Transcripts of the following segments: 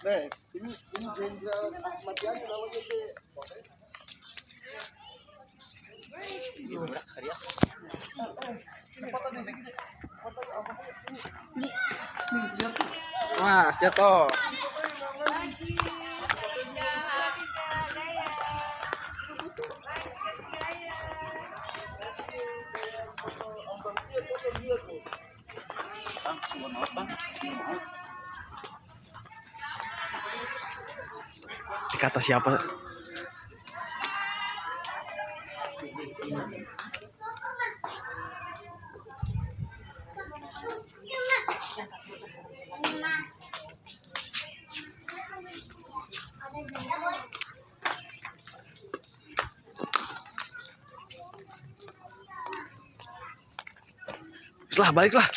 ini Jenderal Ahmad Yani namanya teh. Mas jatuh. Kata siapa? Setelah baliklah.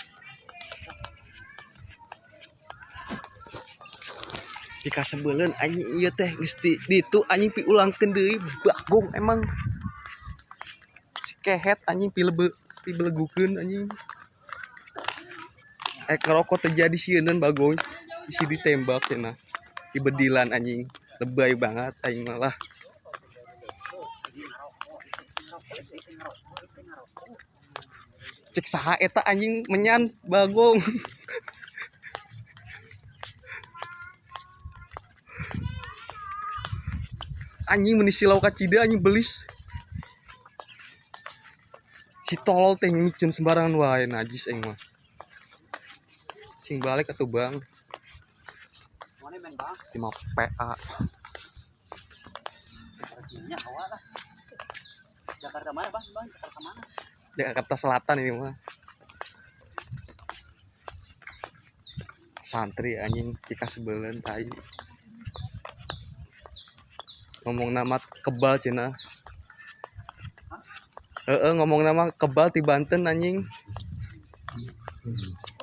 Jika sebelen anjing iya teh mesti ditu anjing pi ulangkeun deui bagong emang si kehet anjing pi belegukeun anjing ngerokok terjadi sieun bagong isi ditembak cenah di bedilan anjing lebay banget anjing malah cek saha eta anjing menyan bagong. Anjing meni silau ka cida anjing belis. Si tolol teh micun sembarangan wae najis aing mah. Sing balik atuh Bang. 5 PA. Jakarta mana Bang? Jakarta mana? Jakarta Selatan ini mah. Santri anjing jika sebelen tai. Ngomong nama kebal cina. Ngomong nama kebal di Banten anjing.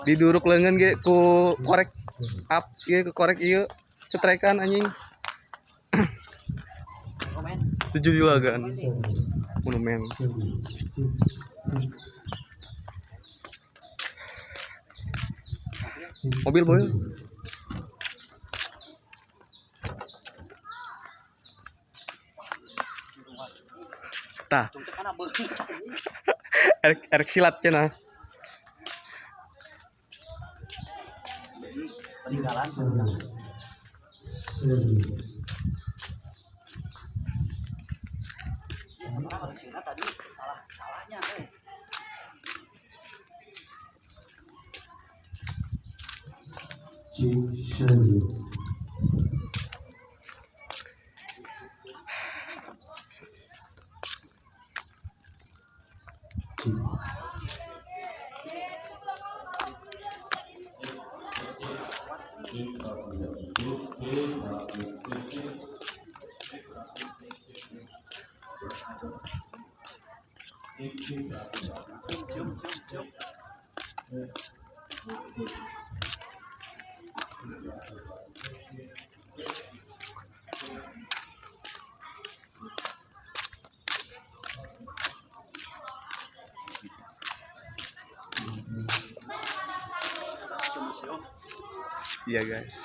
Diduruk leungeun ge ku korek up ieu ku korek ieu cetrekan anjing. 7 julagan. Monumen. Mobil boy. Tah. Erek silat cenah. Peninggalan. Tadi salahnya Iya guys.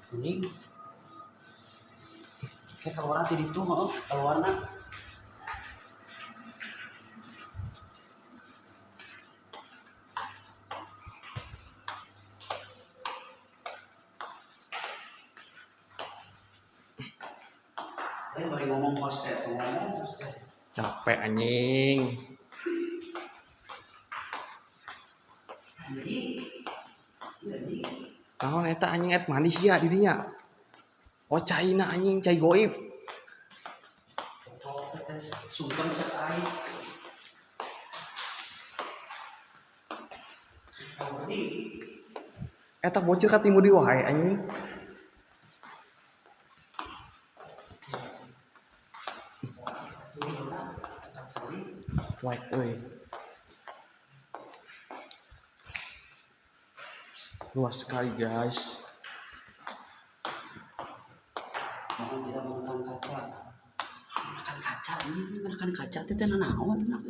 Kuning. Kayak keluaran di itu mau keluarna. Bari ngomong hostel. Capek anjing. Naon eta anjing et manis ya di dinya. Oh China anjing, cai goib. Sungkem sekali. Eta bocil ka timur di wae anjing. White euy. Luas sekali guys. Mohon tidak menggunakan kaca. Makan kaca ini makan kaca teh naon nak.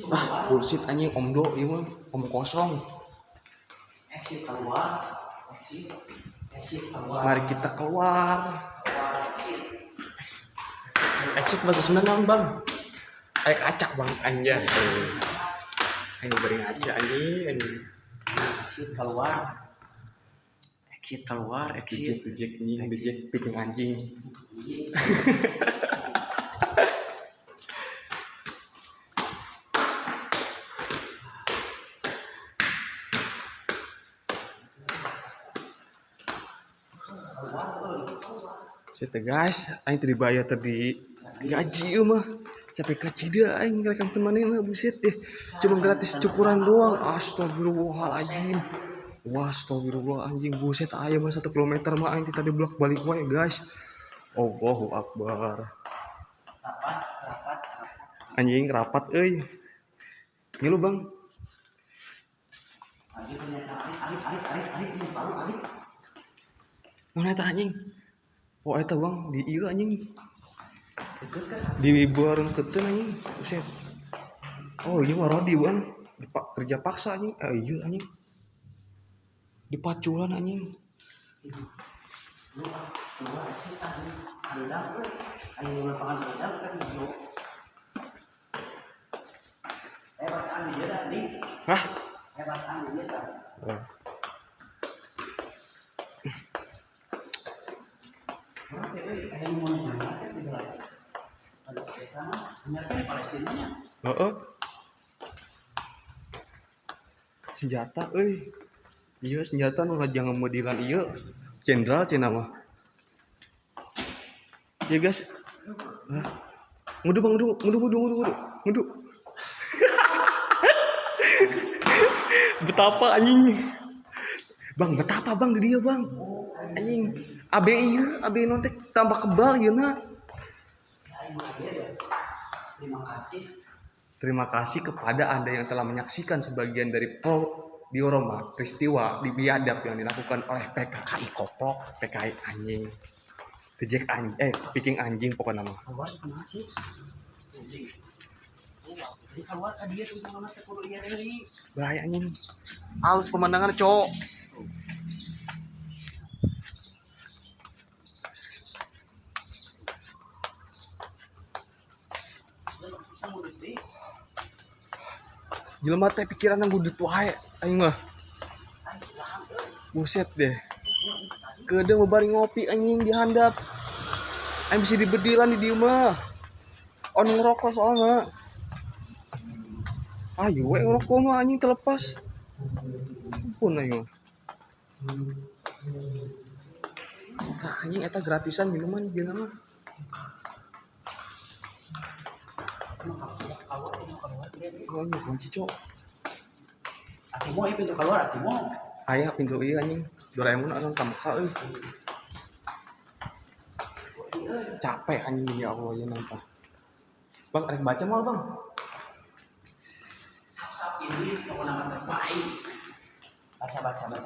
Ah, bullshit anjing omdo ieu mah, om kosong. Exit keluar. Exit keluar. Mari kita keluar. Exit. Exit bahasa Sunda naon, Bang? Aya kaca, Bang, anjay. Ayo bari ngaca anjing. Exit keluar. Exit keluar. Exit. Bejek anjing, bejek picking anjing. Sete guys, aing teu dibayar tadi gaji ieu mah. Capek kacida aing ngerekamkeun manehna buset deh. Cuma gratis cukuran doang. Astagfirullahaladzim. Wah, astagfirullah anjing buset aya mah 1 kilometer mah aing tadi bolak-balik wae guys. Allahu Akbar. Rapat. Anjing rapat euy. Ngilu Bang. Lagi ternyata arit baru arit. Mana eta anjing? Oh eta Bang di ieu anjing. Di barengkeun anjing. Buset. Oh ieu mah Rodi Bang. Kerja paksa anjing. Ieu anjing. Di paculan anjing. Keluar exit anjing. Handap euy. Aya lapangan handap kan gitu. Bacaan dia tadi. Hah? Bacaan dia tadi. Oh. Heeh. Senjata euy. Iya senjata nu raja ngemodilan ieu. Jenderal cenah mah. Ya guys. Ngudu Bang, ngudu. Betapa anjing. Bang, betapa Bang di dia Bang. Anjing. ABI ieu, ABI non teh tambah kebal ieu na. Terima kasih kepada Anda yang telah menyaksikan sebagian dari diorama peristiwa di biadab yang dilakukan oleh PKI Koplok, PKI anjing. Reject anjing, picking anjing pokoknya nama. Keluar kemana sih? Jadi keluar ke dia tentang mana teh kudu ieu deui. Bahaya anjing. Halus pemandangan cowok. Jelema teh pikiran ngudut wae aing mah. Buset deh. Kedeung bari ngopi anjing di handap. Aing bisa dibedilan di dieu mah. On ngerokok soalnya. Ayo we ngerokok mah anjing terlepas. Ampun aing mah. Tah anjing eta gratisan minuman geuna mah. Oh, ini kunci cok. Atimo ieu pintu keluar Atimo. Aya pintu ieu anjing. Doraemon anu ka muka euy. Capek anjing ya Allah ya nanta. Bang, arek baca mal Bang. Sap-sap ini kewenangan terbaik. Baca. Sama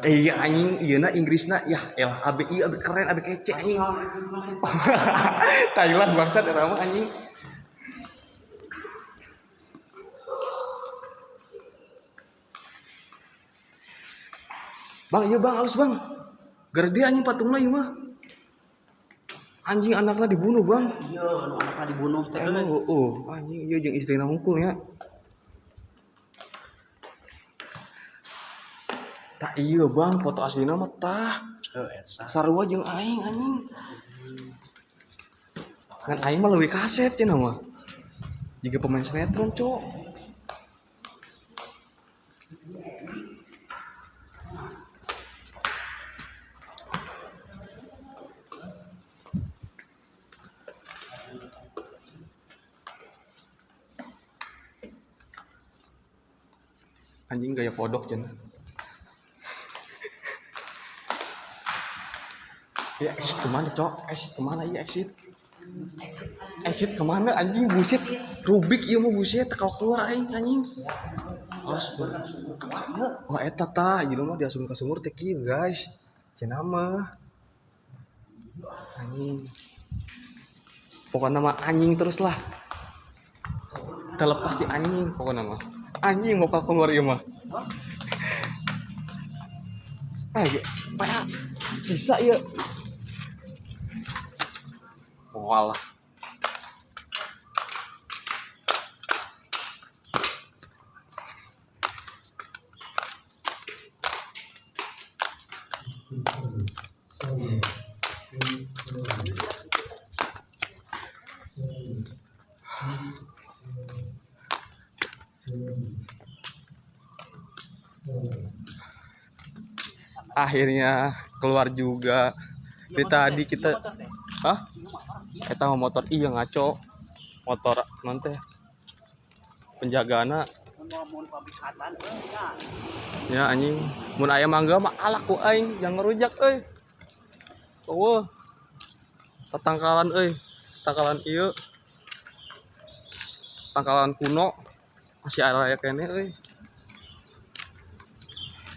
Iya anjing, ieuna Inggrisna ya elah ABI abi keren abi kece anjing. Thailand bangsat eta mah anjing. Bang, iya Bang, halus Bang. Gara dia anjing patungna ieu mah. Anjing anaknya dibunuh Bang. Iya, anaknya dibunuh teh. Anjing ieu jeung istrina hungkul ya. Tak iya Bang, foto aslina mah tah. Sarua jeung aing anjing. Ngan aing mah leuwih kaset cenah mah. Jiga pemain sinetron, Cok. Anjing gaya kodok cenah. Ya exit kemana cok? Exit kemana ya exit? Exit kemana anjing buset? Rubik iya mah buset kalau keluar aing anjing. Astaga. Wah eta tah jadi mah diasum ka sumur teh kieu guys. Cenah mah. Anjing. Pokoknya mah anjing terus lah. Terlepas di anjing pokoknya mah. Anjing mau keluar ieu mah. Ayo, bisa ya. Walah. Akhirnya keluar juga. Dari tadi kita eta mah motor iya ngaco. Motor non teh penjagaana ya anjing mun aya mangga mah alak ku aing yang ngerujak euy. Eueuh. Tatangkalan euy. Tatangkalan ieu. Tatangkalan kuno masih aya kene euy.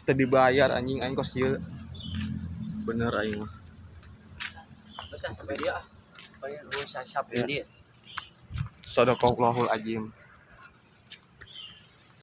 Teu dibayar anjing aing kos ieu. Bener aing mah. Bisa sampai dia. Bayar saya sampai dia. Sadaqallahul azim.